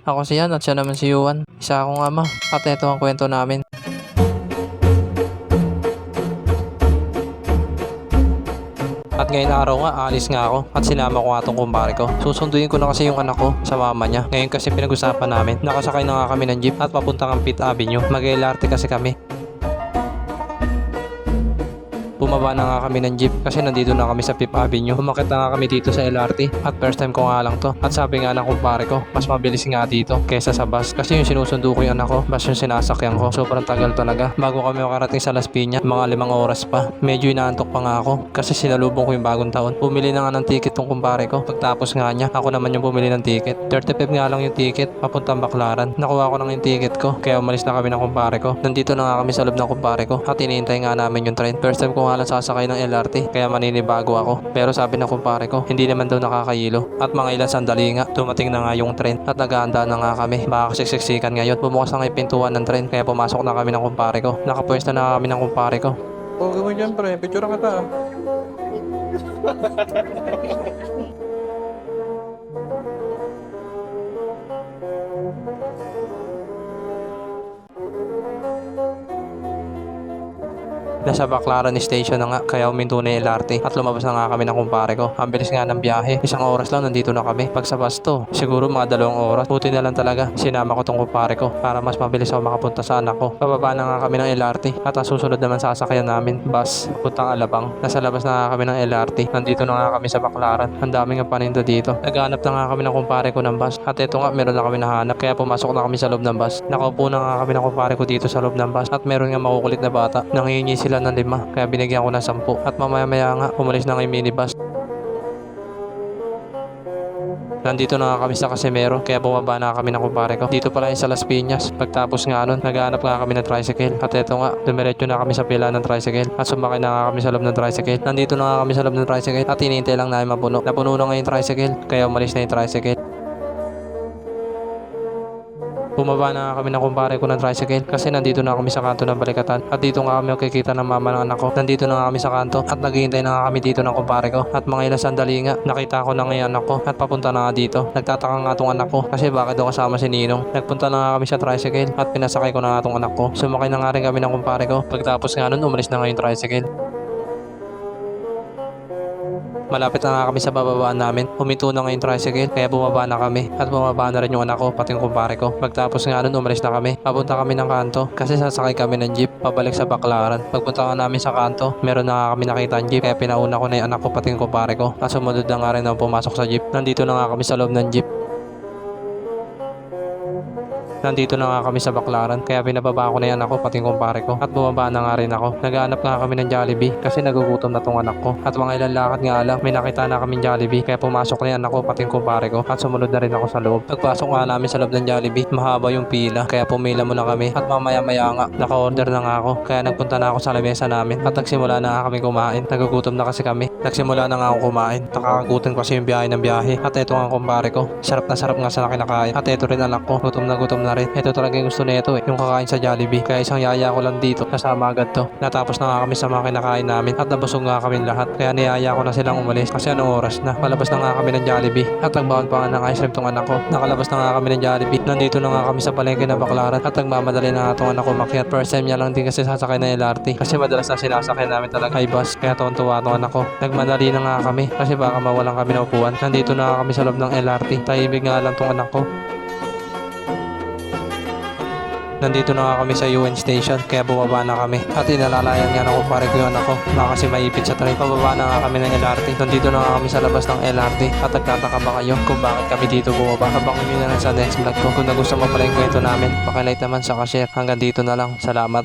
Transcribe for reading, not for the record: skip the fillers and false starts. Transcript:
Ako si Yan at siya naman si Yuan. Isa akong ama at ito ang kwento namin. At ngayon araw nga, alis nga ako at sinama ko nga tong kumpare ko. Susunduin ko na kasi yung anak ko sa mama niya. Ngayon kasi pinag-usapan namin, nakasakay na nga kami ng jeep at papunta ng Fifth Avenue. Mag-LRT kasi kami. Bumaba na nga kami ng jeep kasi nandito na kami sa Fifth Avenue. Umakit na nga kami dito sa LRT at first time ko nga lang to. At sabi nga ng kumpare ko, mas mabilis nga dito kaysa sa bus. Kasi yung sinusundo ko yung anak ko, bus yung sinasakyan ko. Sobrang tagal talaga. Bago kami makarating sa Las Piñas, mga 5 oras pa. Medyo inaantok pa nga ako kasi sinalubong ko yung bagong taon. Bumili na nga ng ticket tong kumpare ko. Pagtapos nga niya, ako naman yung bumili ng ticket. 35 nga lang yung ticket, papuntang Baclaran. Nakuha ko lang yung ticket ko, kaya umalis na kami ng kumpare ko. Nandito na nga kami sa loob ng kumpare ko at hinihintay nga namin yung train. First time ko nga lang sasakay ng LRT, kaya maninibago ako. Pero sabi ng kumpare ko, hindi naman daw nakakahilo. At mga ilang sandali nga, dumating na nga yung train at naghahanda na nga kami. Baka siksikan ngayon. Bumukas na nga yung pintuan ng train, kaya pumasok na kami ng kumpare ko. Nakapwesto na kami ng kumpare ko. Okay mo dyan, pre. Picture kita. Nasa Baclaran Station na nga, kaya huminto na yung LRT at lumabas na nga kami ng kumpare ko. Ang bilis nga ng biyahe, 1 oras lang nandito na kami. Pag sa bus to, siguro mga 2 oras. Buti na lang talaga, sinama ko tong kumpare ko para mas mabilis ako makapunta sa anak ko. Pababa na nga kami ng LRT at ang susunod naman sasakyan namin, bus, puntang Alabang. Nasa labas na nga kami ng LRT, nandito na nga kami sa Baclaran. Ang daming nga paninda dito. Naghanap na nga kami ng kumpare ko ng bus at ito nga, meron na kami nahanap, kaya pumasok na kami sa loob ng bus. Nakaupo na nga kami ng kumpare ko dito sa loob ng bus at meron nga makukulit na bata. Nangingi sila ng 5, kaya binigyan ko ng 10 at mamaya-maya nga umalis na nga yung minibus. Nandito na nga kami sa Casimero, kaya bumaba na kami ng kumpare ko. Dito pala yung sa Las Piñas. Pagtapos nga nun, naghahanap nga kami ng tricycle. At eto nga, dumiretso na kami sa pila ng tricycle. At sumakay na nga kami sa loob ng tricycle. Nandito na nga kami sa loob ng tricycle at hinihintay lang namin mapuno. Napuno na nga yung tricycle, kaya umalis na yung tricycle. Bumaba na nga kami ng kumpare ko ng tricycle kasi nandito na kami sa kanto ng Balikatan at dito nga kami makikita ng mama ng anak ko. Nandito na nga kami sa kanto at naghihintay na nga kami dito ng kumpare ko at mga ilang sandali nga nakita ko na nga yung anak ko at papunta na nga dito. Nagtataka nga tong anak ko kasi bakit daw kasama si Ninong. Nagpunta na nga kami sa tricycle at pinasakay ko na nga tong anak ko. Sumakay na nga rin kami ng kumpare ko. Pagtapos nga nun, umalis na nga yung tricycle. Malapit na nga kami sa bababaan namin. Huminto na nga yung tricycle, kaya bumaba na kami. At bumaba na rin yung anak ko, pati yung kumpare ko. Pagtapos nga nun, umalis na kami. Papunta kami ng kanto kasi sasakay kami ng jeep pabalik sa Baclaran. Pagpunta nga namin sa kanto, meron na nga kami nakita ang jeep, kaya pinauna ko na yung anak ko pati yung kumpare ko. At sumunod na nga rin na pumasok sa jeep. Nandito na nga kami sa loob ng jeep. Nandito na nga kami sa Baclaran, kaya binababa ko na yan ako pati yung kumpare ko at bumaba na nga rin ako. Naghahanap nga kami ng Jollibee kasi nagugutom na tong anak ko at mga ilang lakad nga lang may nakita na kaming Jollibee, kaya pumasok na yan ako pati yung kumpare ko at sumunod na rin ako sa loob. Pagpasok nga namin sa loob ng Jollibee, mahaba yung pila, kaya pumila muna kami at mamaya-maya nga naka-order na nga ako, kaya nagpunta na ako sa lamesa namin at nagsimula na nga kami kumain. Nagugutom na kasi kami. Nagsimula na nga ako kumain. Nakakagutom kasi yung biyahe ng biyahe at eto nga ang kumpare ko. Sarap na sarap nga sa kinakain at eto rin anak ko. Gutom na rin. Ito talaga yung gusto nito yung kakain sa Jollibee. Kaya isang yaya ko lang dito, kasama agad to. Natapos na nga kami sa mga kinakain namin at nabusog nga kami lahat. Kaya niyaya ko na silang umalis kasi anong oras na. Palabas na nga kami ng Jollibee at nagbaon pa nga ng ice cream tong anak ko. Nakalabas na nga kami ng Jollibee. Nandito na nga kami sa palengke ng Baclaran at nagmamadali na nga tong anak ko makyat. First time niya lang din kasi sasakay ng LRT kasi madalas na sinasakay namin talaga ay bus. Kaya tuwan-tuwa tong anak ko. Nagmadali na nga kami kasi baka mawalan kami ng upuan. Nandito na nga kami sa loob ng LRT. Tahimik nga lang tong anak ko. Nandito na nga kami sa UN Station, kaya bumaba na kami. At inalalayan nga na kumpare ko yung anak ko, baka kasi maipit sa train. Pababa na nga kami ng LRT. Nandito na nga kami sa labas ng LRT. At nagtataka ba kayo kung bakit kami dito bumaba? Abangan nyo na lang sa next vlog ko. Kung nagustuhan mo pala yung kwento namin, pakilike naman sa ka-share. Hanggang dito na lang. Salamat.